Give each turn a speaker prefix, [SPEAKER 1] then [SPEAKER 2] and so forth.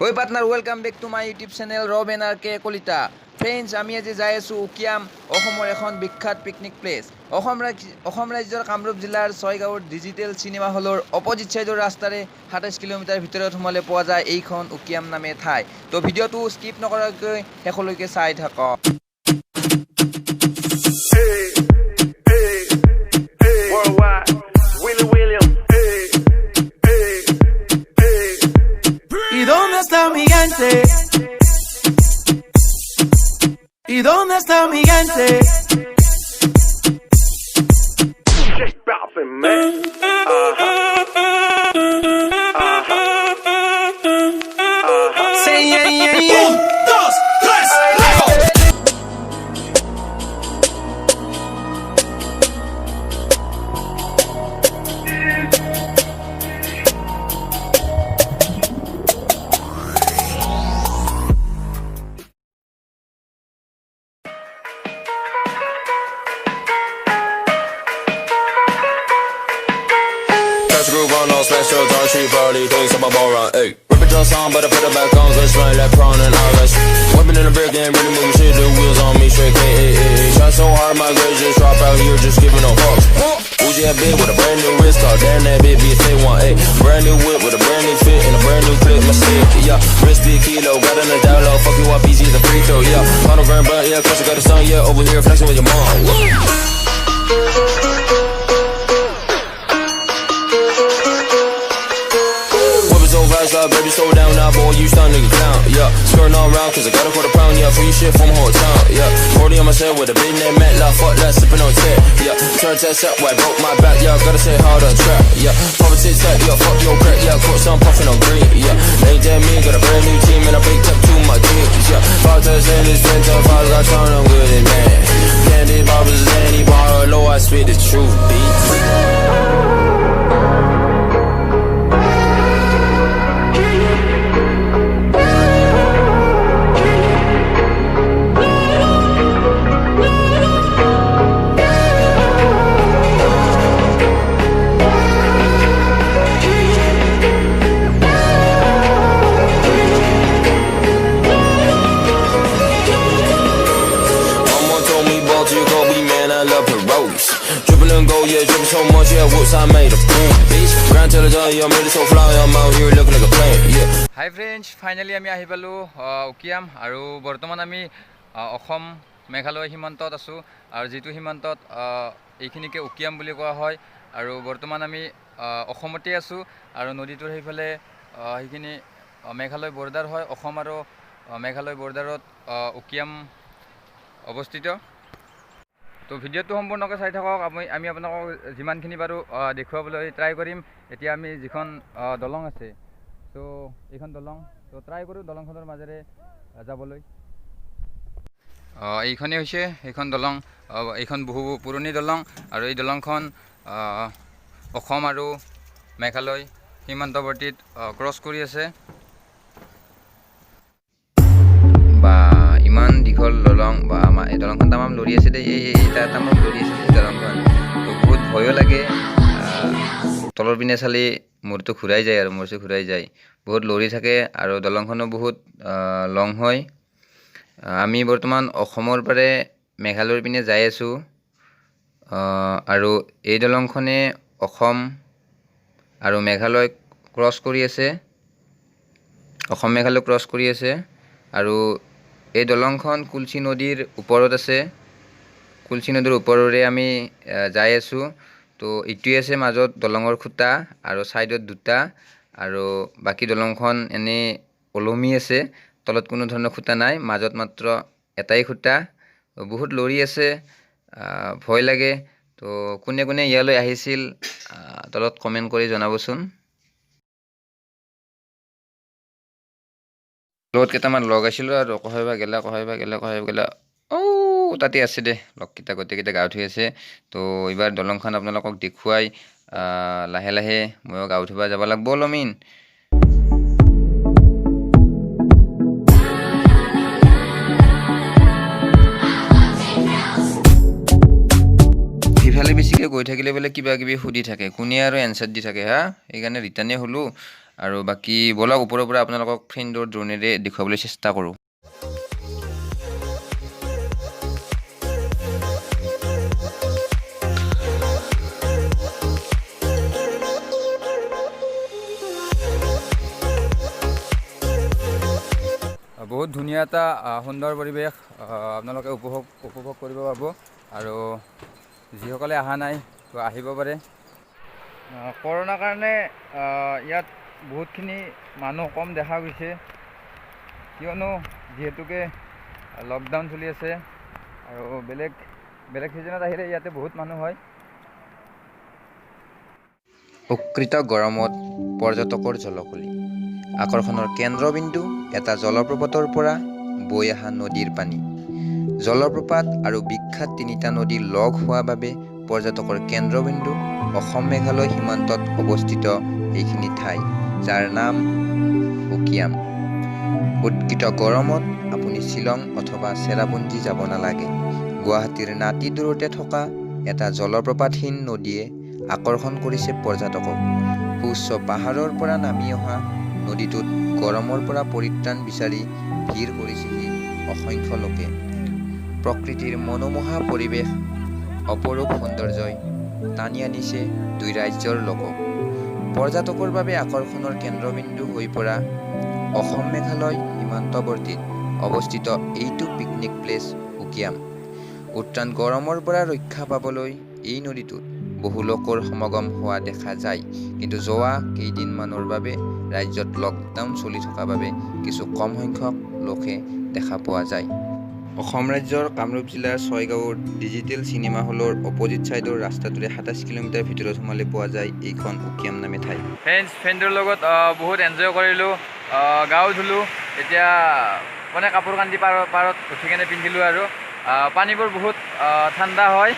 [SPEAKER 1] Hey partner, welcome back to my YouTube channel Robin RK Kolita. Friends, আমি আজি যাই আছো উকিয়াম অসমৰ এখন বিখ্যাত পিকনিক প্লেস। অসম ৰাজ্যৰ কামৰূপ জিলাৰ ছয়গাঁৱৰ ডিজিটেল চিনেমা হলৰ অপজিট সাইডৰ ৰাস্তাৰে 27 কিলোমিটাৰ ভিতৰত সোমালে পোৱা যায় এইখন উকিয়াম নামে ঠাই। তো ভিডিঅ'টো স্কিপ নকৰাকৈ শেষলৈকে চাই থাকক।
[SPEAKER 2] ¿Y dónde está mi gente? ¿Y dónde está mi gente?
[SPEAKER 3] Just bopping, man.
[SPEAKER 2] Say yeah, yeah, yeah. 1, 2, 3,
[SPEAKER 4] Catch a groove on, no smash your don't treat party, things on my ball run, ayy. Rip it your song, but I put it back on, cause smell like prawn and August. Whipping in the brick and really moving shit, the wheels on me straight, ayy. Shot so hard, my grades just drop out here, just giving no fucks. Uzi had big with a brand new wrist card, damn that bitch be a fit one, ayy. Brand new whip with a brand new fit and a brand new clip, my stick, yeah. Wrist big kilo, got in the down low, fuck you up easy, the free throw, yeah. Final grand, but yeah, cause I got a son, yeah, over here flexing with your mom. So fast, like, baby, slow down now, boy, you stun nigga clown, yeah. Skirting all around, cause I got a £1, yeah. Free shit from whole town, yeah. 40 on my set with a big name, Matt, like, fuck that, sipping on tech, yeah. Turn test up, white, broke my back, yeah. Gotta say hard on track, yeah. Politics that, yeah, fuck your crack, yeah. Course I'm puffing on green, yeah. Ain't that me, got a brand new team, and I baked up 2 my kids, yeah. 5 tests in this winter, 5 got turn, I'm with it, man. Candy barbers, any bar, low, I spit the truth, beat. Dribbling gold, yeah, dripping so much, yeah, whoops, I made a boom, bitch. Grand tell the done, yeah, made it so fly, I'm out here looking like a plane, yeah.
[SPEAKER 1] High friends, finally আমি আহি পালোঁ উকিয়াম আৰু বৰ্তমান আমি অসম মেঘালয় সীমান্তত আছোঁ আৰু যিটো সীমান্তত এইখিনিকে উকিয়াম বুলি কোৱা হয় আৰু বৰ্তমান আমি অসমতে আছোঁ আৰু নদীটোৰ সেইফালে সেইখিনি মেঘালয় বৰ্ডাৰ হয়। অসম আৰু মেঘালয় বৰ্ডাৰত উকিয়াম অৱস্থিত। তো ভিডিঅ'টো সম্পূৰ্ণকৈ চাই থাকক, আমি আপোনালোকক যিমানখিনি পাৰোঁ দেখুৱাবলৈ ট্ৰাই কৰিম। এতিয়া আমি যিখন দলং আছে, তো এইখন দলং, তো ট্ৰাই কৰোঁ দলংখনৰ মাজেৰে যাবলৈ। এইখনেই হৈছে এইখন দলং, এইখন বহু পুৰণি দলং আৰু এই দলংখন অসম আৰু মেঘালয় সীমান্তৱৰ্তীত ক্ৰছ কৰি আছে। বা ইমান দীঘল দলং, বা আমাৰ এই দলংখন তামাম লৰি আছে দেই, এই তামাম লৰি আছে দলংখন। তো বহুত ভয়ো লাগে, তলৰ পিনে চালি মূৰটো ঘূৰাই যায় আৰু মূৰটো ঘূৰাই যায়, বহুত লৰি থাকে আৰু দলংখনো বহুত লং হয়। আমি বৰ্তমান অসমৰ পৰা মেঘালয়ৰ পিনে যাই আছোঁ আৰু এই দলংখনে অসম আৰু মেঘালয় ক্ৰছ কৰি আছে, অসম মেঘালয় ক্ৰছ কৰি আছে। আৰু এই দলংখন কুলচি নদীৰ ওপৰত আছে, কুলচি নদীৰ ওপৰৰে আমি যাই আছোঁ। তো এইটোৱে আছে মাজত দলঙৰ খুঁটা আৰু ছাইডত দুটা, আৰু বাকী দলংখন এনেই ওলমি আছে, তলত কোনো ধৰণৰ খুঁটা নাই, মাজত মাত্ৰ এটাই খুঁটা। বহুত লৰি আছে, ভয় লাগে। তো কোনে কোনে ইয়ালৈ আহিছিল তলত কমেণ্ট কৰি জনাবচোন। লগত কেইটামান লগ আছিলোঁ আৰু কহাইবা গেলা তাতে আছে দে লগকেইটা, গোটেইকেইটা গাঁৱত হৈ আছে। তো এইবাৰ দলংখন আপোনালোকক দেখুৱাই লাহে লাহে ময়ো গাঁৱত ধুবা যাব লাগিব অলমিন। সিফালে বেছিকৈ গৈ থাকিলে বোলে কিবা কিবি সুধি থাকে, কোনে আৰু এনচাৰ দি থাকে হা, সেইকাৰণে ৰিটাৰ্ণে হ'লোঁ আৰু বাকী বলক ওপৰৰ পৰা আপোনালোকক ফ্ৰেণ্ডৰ ড্ৰোনেৰে দেখুৱাবলৈ চেষ্টা কৰোঁ। বহুত ধুনীয়া এটা সুন্দৰ পৰিৱেশ আপোনালোকে উপভোগ কৰিব পাৰিব। আৰু যিসকলে অহা নাই তো আহিব পাৰে। কৰোণাৰ কাৰণে ইয়াত বহুতখিনি মানুহ কম দেখা গৈছে, কিয়নো যিহেতুকে লকডাউন চলি আছে আৰু বেলেগ ছিজনত আহিলে ইয়াতে বহুত মানুহ হয়। উৎকৃষ্ট গৰমত পৰ্যটকৰ জলকলি, আকৰ্ষণৰ কেন্দ্ৰবিন্দু এটা জলপ্ৰপাতৰ পৰা বৈ অহা নদীৰ পানী। জলপ্ৰপাত আৰু বিখ্যাত তিনিটা নদী লগ হোৱা বাবে পৰ্যটকৰ কেন্দ্ৰবিন্দু অসম মেঘালয় সীমান্তত অৱস্থিত এইখিনি ঠাই, যাৰ নাম উকিয়াম। উৎকৃষ্ট গৰমত আপুনি শ্বিলং অথবা চেৰাপুঞ্জী যাব নালাগে। গুৱাহাটীৰ নাতি দূৰতে থকা এটা জলপ্ৰপাতহীন নদীয়ে আকৰ্ষণ কৰিছে পৰ্যটকক। সুউচ্চ পাহাৰৰ পৰা নামি অহা নদীটোত গৰমৰ পৰা পৰিত্ৰাণ বিচাৰি ভিৰ কৰিছেহি অসংখ্য লোকে। প্ৰকৃতিৰ মনোমোহা পৰিৱেশ, অপৰূপ সৌন্দৰ্যই টানি আনিছে দুই ৰাজ্যৰ লোকক। পৰ্যটকৰ বাবে আকৰ্ষণৰ কেন্দ্ৰবিন্দু হৈ পৰা অসম মেঘালয় সীমান্তৱৰ্তীত অৱস্থিত এইটো পিকনিক প্লেচ উকিয়াম। উত্তান গৰমৰ পৰা ৰক্ষা পাবলৈ এই নদীটোত বহু লোকৰ সমাগম হোৱা দেখা যায়, কিন্তু যোৱা কেইদিনমানৰ বাবে ৰাজ্যত লকডাউন চলি থকা বাবে কিছু কম সংখ্যক লোকহে দেখা পোৱা যায়। অসম ৰাজ্যৰ কামৰূপ জিলাৰ ছয়গাঁৱৰ ডিজিটেল চিনেমা হলৰ অপজিট ছাইডৰ ৰাস্তাটোৰে ২৭ কিলোমিটাৰ ভিতৰত সোমালে পোৱা যায় এইখন উকিয়াম নামে ঠাই। ফ্ৰেণ্ডৰ লগত বহুত এনজয় কৰিলোঁ, গাও ধুলোঁ। এতিয়া মানে কাপোৰ কানি পাৰত উঠি কেনে পিন্ধিলোঁ আৰু পানীবোৰ বহুত ঠাণ্ডা হয়।